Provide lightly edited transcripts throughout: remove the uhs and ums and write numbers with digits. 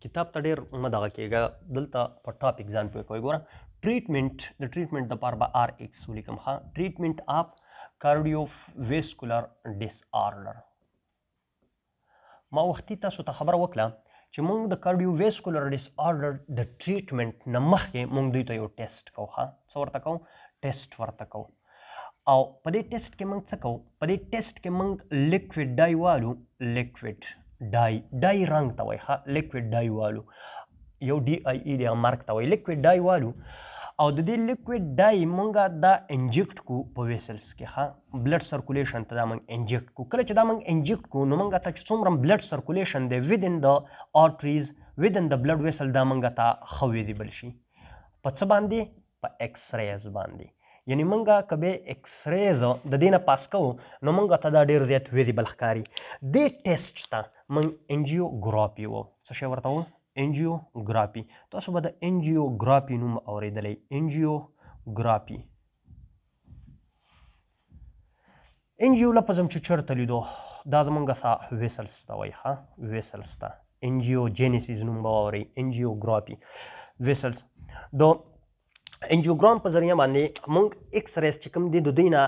کتاب ته ډېر مه دغه کېږه، دلته په ټاپک ځان پوه کوئ. ګوره ټریټمنټ د ټریټمنټ دپاره به RX ولیکم. ښه ټریټمنټ آف کارډیوویسکولر ډس آرډر. ما وختي تاسو ته خبره وکړه چې موږ د کارډیوویسکولر ډس آرډر د ټریټمنټ نه مخکې موږ دوی ته یو ټیسټ کوو. ښه څه ورته کوو؟ ټیسټ ورته کوو. او په دې ټیسټ کې موږ څه کوو؟ په دې ټیسټ کې موږ لیکویډ ډای والو. لیکویډ ډای رنګ ته وایي. ښه لیکویډ ډای والو، یو DIE دی مارک ته وایي. لیکویډ ډای والو او د دې لیکویډ ډای موږ دا انجیکټ کو په ویسلز کې. ښه بلډ سرکولیشن ته دا موږ انجیکټ کو. کله چې دا موږ انجیکټ کو نو موږ ته چې څومره بلډ سرکولیشن دی ودن د آرټریز ودن د بلډ ویسل دا موږ ته ښه ویزیبل شي. په څه باندې؟ په ایکس ریز باندې. یعنی منګه کبه ایکس ریز د دې نه پاس کوو نو منګه ته دا ډېر زیات ویزیبل ښکاري. دې ټیسټ ته من انجیوګرافي وو. څه شی ورته وو؟ انجیوګرافي. تاسو به د انجیوګرافي نوم اورېدلی. انجیوګرافي. انجیو لفظ هم چې چېرته لیدو دا زمونږ څه ویسلز ته وایي. ښه ویسلز ته انجیوجینیسیس نوم به واورئ. انجیوګرافي ویسلز. د انجیوګرام په ذریعه باندې موږ ایکس ریز چې کوم دی د دوی نه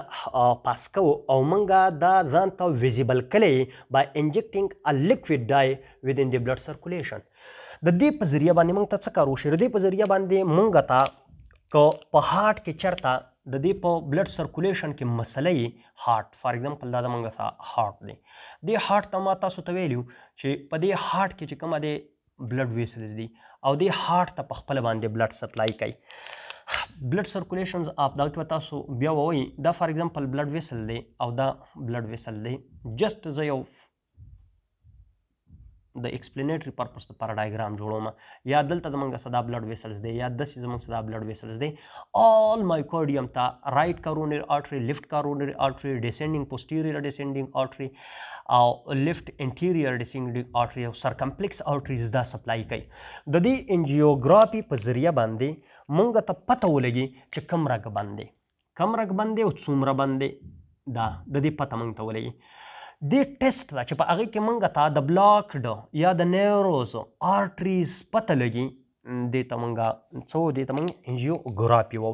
پاس کوو او موږ دا ځان ته ویزیبل کلی بای انجیکټینګ ا لیکویډ ډای ودن د بلډ سرکولیشن. د دې په ذریعه باندې موږ ته څه کار وشي؟ د دې په ذریعه باندې موږ ته که په هارټ کې چېرته د دې په بلډ سرکولیشن کې مسله یې هارټ فار ایگزامپل دا زموږ هارټ دی. دې هارټ ته ما تاسو ته ویلي چې په دې هارټ کې چې کومه دی بلډ ویسلز دي او دې هارټ ته په خپله باندې بلډ سپلای کوي. بلډ سرکولیشنز اپ دغه کې به تاسو بیا ووایي دا فار ایگزامپل بلډ ویسل دی او دا بلډ ویسل دی. جسټ زه یو د ایکسپلینیټري پرپس لپاره ډایګرام جوړوم. یا دلته زموږ څه دا بلډ ویسلز دی یا داسې زموږ څه دا بلډ ویسلز دی. آل مایکارډیم ته رایټ کارونري آرټري، لیفټ کارونري آرټري، ډیسینډینګ پوسټیریور ډیسینډینګ آرټري او لیفټ انټیریور ډیسینډینګ آرټري او سرکمپلیکس آرټریز دا سپلای کوي. د دې انجیوګرافي په ذریعه باندې مونږ ته پته ولګي چې کم رګ بند دی، کم رګ بند دی او څومره بند دی. دا د دې پته مونږ ته ولګي. دې ټیسټ دا چې په هغې کې مونږ ته د بلاکډ یا د نیوروز آرټریز پته لګي دې ته مونږ څه وو؟ دې ته مونږ انجیوګرافي وو.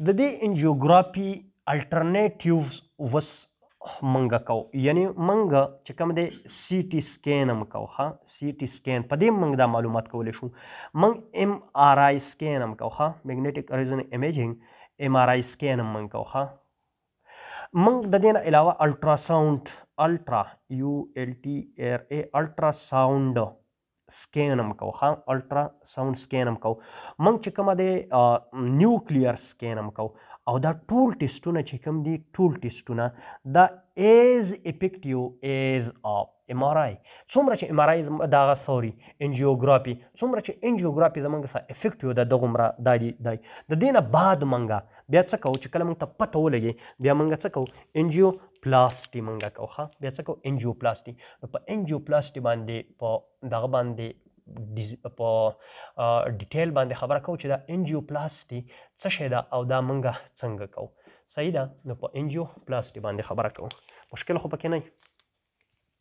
د دې انجیوګرافي الټرنیټیوز وس مونږ کوو. یعنی مونږ چې کوم دی سی ټي سکین هم کوو. ښه سی ټي سکین په دې مونږ دا معلومات کولی شو. مونږ MRI سکین هم کوو. ښه میګنیټک ریزونینګ امیجنګ MRI سکین هم مونږ کوو. ښه مونږ د دې نه علاوه الټراساؤنډ الټراساؤنډ سکین هم کوو. ښه الټراساؤنډ سکین هم کوو. مونږ چې کومه دی نیوکلیر سکین هم کوو. او دا ټول ټیسټونه چې کوم دي ټول ټیسټونه دا ایز افیکټیو ایز MRI. څومره چې MRI دغه انجیوګرافي څومره چې انجیوګرافي زموږ څخه افیکټیو ده دغومره دا دی. د دې نه بعد موږ بیا څه کوو چې کله موږ ته پته ولګي بیا موږ څه کوو؟ انجیوپلاسټي موږ کوو. ښه بیا څه کوو؟ انجیوپلاسټي. نو په انجیوپلاسټي باندې په دغه باندې په ډیټیل باندې خبره کوو چې دا انجیوپلاسټي څه شی ده او دا موږ څنګه کوو. صحیح ده؟ نو په انجیوپلاسټي باندې خبره کوو. مشکل خو پکې نه